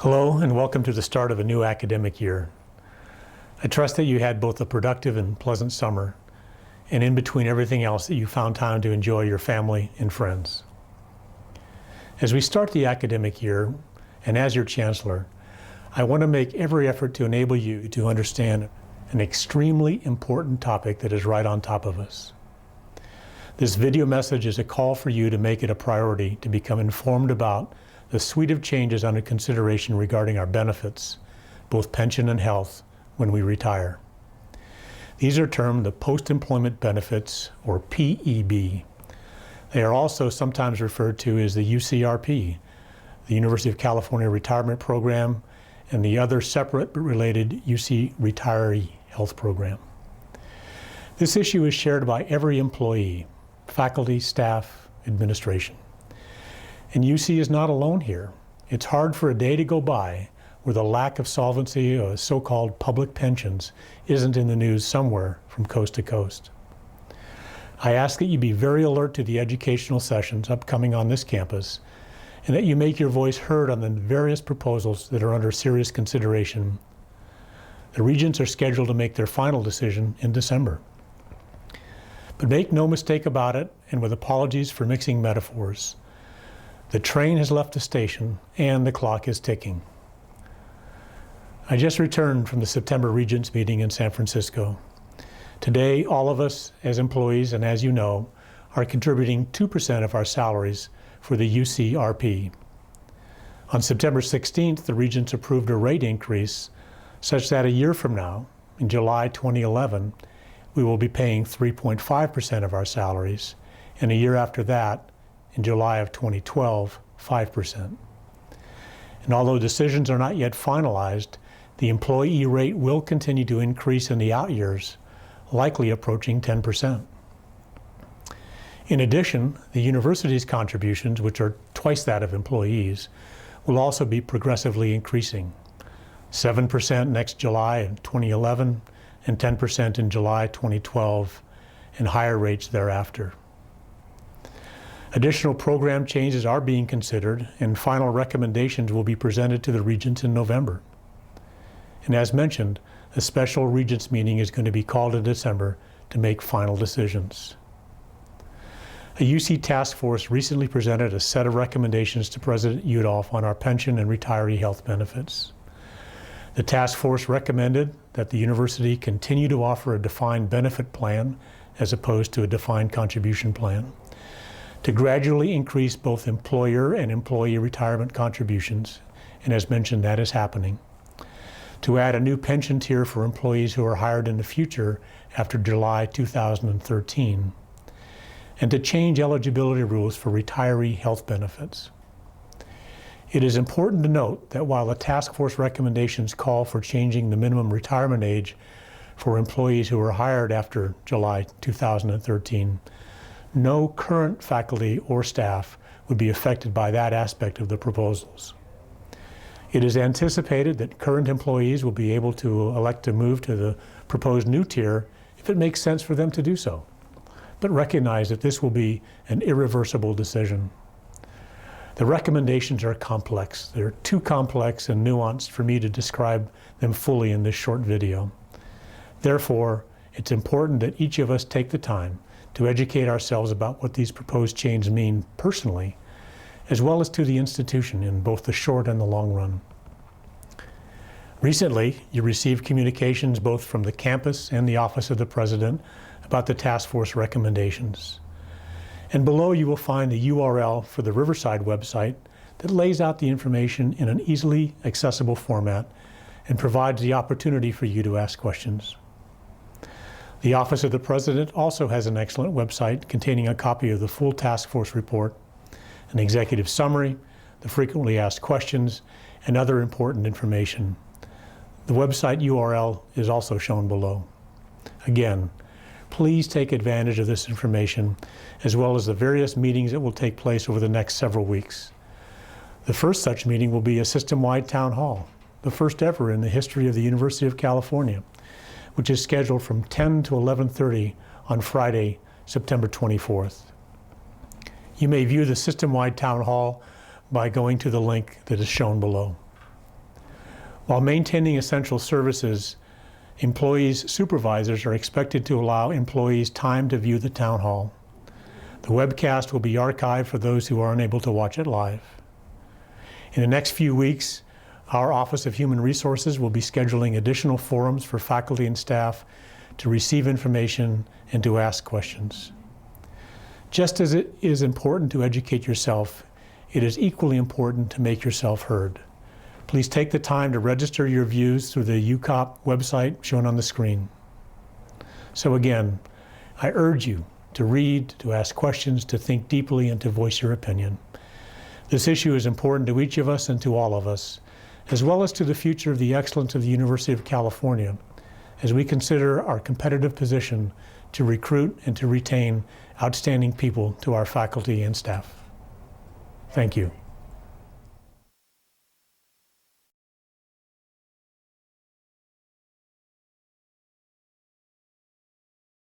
Hello and welcome to the start of a new academic year. I trust that you had both a productive and pleasant summer, and in between everything else that you found time to enjoy your family and friends. As we start the academic year, and as your Chancellor, I want to make every effort to enable you to understand an extremely important topic that is right on top of us. This video message is a call for you to make it a priority to become informed about the suite of changes under consideration regarding our benefits, both pension and health, when we retire. These are termed the post-employment benefits, or PEB. They are also sometimes referred to as the UCRP, the University of California Retirement Program, and the other separate but related UC Retiree Health Program. This issue is shared by every employee, faculty, staff, administration. And UC is not alone here. It's hard for a day to go by where the lack of solvency of so-called public pensions isn't in the news somewhere from coast to coast. I ask that you be very alert to the educational sessions upcoming on this campus, and that you make your voice heard on the various proposals that are under serious consideration. The regents are scheduled to make their final decision in December. But make no mistake about it, and with apologies for mixing metaphors, the train has left the station and the clock is ticking. I just returned from the September Regents meeting in San Francisco. Today, all of us as employees, and as you know, are contributing 2% of our salaries for the UCRP. On September 16th, the Regents approved a rate increase such that a year from now, in July 2011, we will be paying 3.5% of our salaries, and a year after that, in July of 2012, 5%. And although decisions are not yet finalized, the employee rate will continue to increase in the out years, likely approaching 10%. In addition, the university's contributions, which are twice that of employees, will also be progressively increasing. 7% next July in 2011, and 10% in July 2012, and higher rates thereafter. Additional program changes are being considered, and final recommendations will be presented to the Regents in November. And as mentioned, a special Regents meeting is going to be called in December to make final decisions. A UC task force recently presented a set of recommendations to President Udolph on our pension and retiree health benefits. The task force recommended that the university continue to offer a defined benefit plan as opposed to a defined contribution plan, to gradually increase both employer and employee retirement contributions, and as mentioned, that is happening, to add a new pension tier for employees who are hired in the future after July 2013, and to change eligibility rules for retiree health benefits. It is important to note that while the task force recommendations call for changing the minimum retirement age for employees who are hired after July 2013, no current faculty or staff would be affected by that aspect of the proposals. It is anticipated that current employees will be able to elect to move to the proposed new tier if it makes sense for them to do so, but recognize that this will be an irreversible decision. The recommendations are complex. They're too complex and nuanced for me to describe them fully in this short video. Therefore, it's important that each of us take the time to educate ourselves about what these proposed changes mean personally, as well as to the institution in both the short and the long run. Recently, you received communications both from the campus and the Office of the President about the task force recommendations. And below you will find the URL for the Riverside website that lays out the information in an easily accessible format and provides the opportunity for you to ask questions. The Office of the President also has an excellent website containing a copy of the full task force report, an executive summary, the frequently asked questions, and other important information. The website URL is also shown below. Again, please take advantage of this information, as well as the various meetings that will take place over the next several weeks. The first such meeting will be a system-wide town hall, the first ever in the history of the University of California, which is scheduled from 10 to 11:30 on Friday, September 24th. You may view the system-wide town hall by going to the link that is shown below. While maintaining essential services, employees' supervisors are expected to allow employees time to view the town hall. The webcast will be archived for those who are unable to watch it live. In the next few weeks, our Office of Human Resources will be scheduling additional forums for faculty and staff to receive information and to ask questions. Just as it is important to educate yourself, it is equally important to make yourself heard. Please take the time to register your views through the UCOP website shown on the screen. So again, I urge you to read, to ask questions, to think deeply, and to voice your opinion. This issue is important to each of us and to all of us, as well as to the future of the excellence of the University of California, as we consider our competitive position to recruit and to retain outstanding people to our faculty and staff. Thank you.